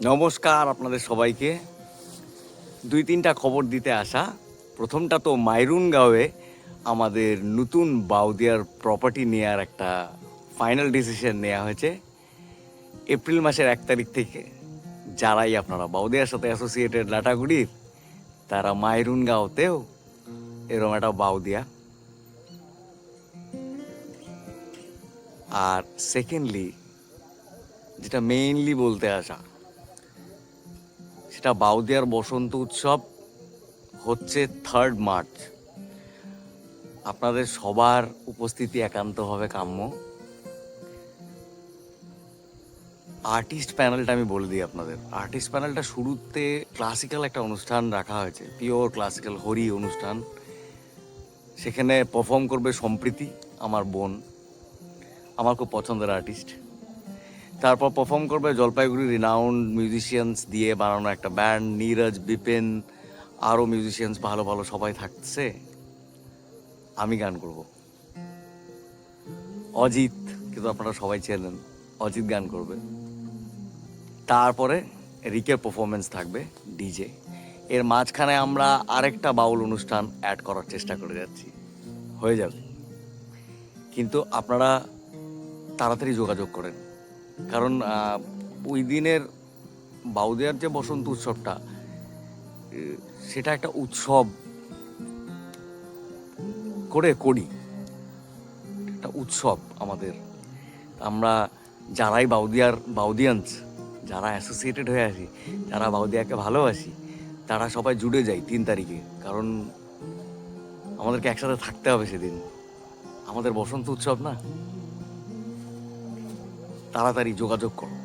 নমস্কার আপনাদের সবাইকে। দুই তিনটা খবর দিতে আসা। প্রথমটা তো মাইরুনগাঁওয়ে আমাদের নতুন বাউদিয়ার প্রপার্টি নেওয়ার একটা ফাইনাল ডিসিশন নেওয়া হয়েছে। এপ্রিল মাসের 1 তারিখ থেকে যারাই আপনারা বাউদিয়ার সাথে অ্যাসোসিয়েটেড লাটাগুড়ির, তারা মাইরুনগাঁওতেও এরকম একটা বাউদিয়া। আর সেকেন্ডলি যেটা মেইনলি বলতে আসা, সেটা বাউদিয়ার বসন্ত উৎসব হচ্ছে 3 মার্চ। আপনাদের সবার উপস্থিতি একান্তভাবে কাম্য। আর্টিস্ট প্যানেলটা আমি বলে দিই আপনাদের। আর্টিস্ট প্যানেলটা শুরুতে ক্লাসিক্যাল একটা অনুষ্ঠান রাখা হয়েছে, পিওর ক্লাসিক্যাল হরি অনুষ্ঠান। সেখানে পারফর্ম করবে সম্প্রীতি, আমার বোন, আমার খুব পছন্দের আর্টিস্ট। তারপর পারফর্ম করবে জলপাইগুড়ি রিনাউন্ড মিউজিশিয়ানস দিয়ে বানানো একটা ব্যান্ড, নীরজ, বিপিন, আরও মিউজিশিয়ানস ভালো ভালো সবাই থাকছে। আমি গান করব, অজিত, কিন্তু আপনারা সবাই চেনেন, অজিত গান করবে। তারপরে রিকের পারফরমেন্স থাকবে, ডিজে। এর মাঝখানে আমরা আরেকটা বাউল অনুষ্ঠান অ্যাড করার চেষ্টা করে যাচ্ছি, হয়ে যাবে। কিন্তু আপনারা তাড়াতাড়ি যোগাযোগ করেন, কারণ ওই দিনের বাউদিয়ার যে বসন্ত উৎসবটা, সেটা একটা উৎসব করি, একটা উৎসব আমাদের। আমরা যারাই বাউদিয়ানস, যারা অ্যাসোসিয়েটেড হয়ে আছি, যারা বাউদিয়াকে ভালোবাসি, তারা সবাই জুড়ে যাই 3 তারিখে। কারণ আমাদেরকে একসাথে থাকতে হবে সেদিন, আমাদের বসন্ত উৎসব না। তাড়াতাড়ি যোগাযোগ করো।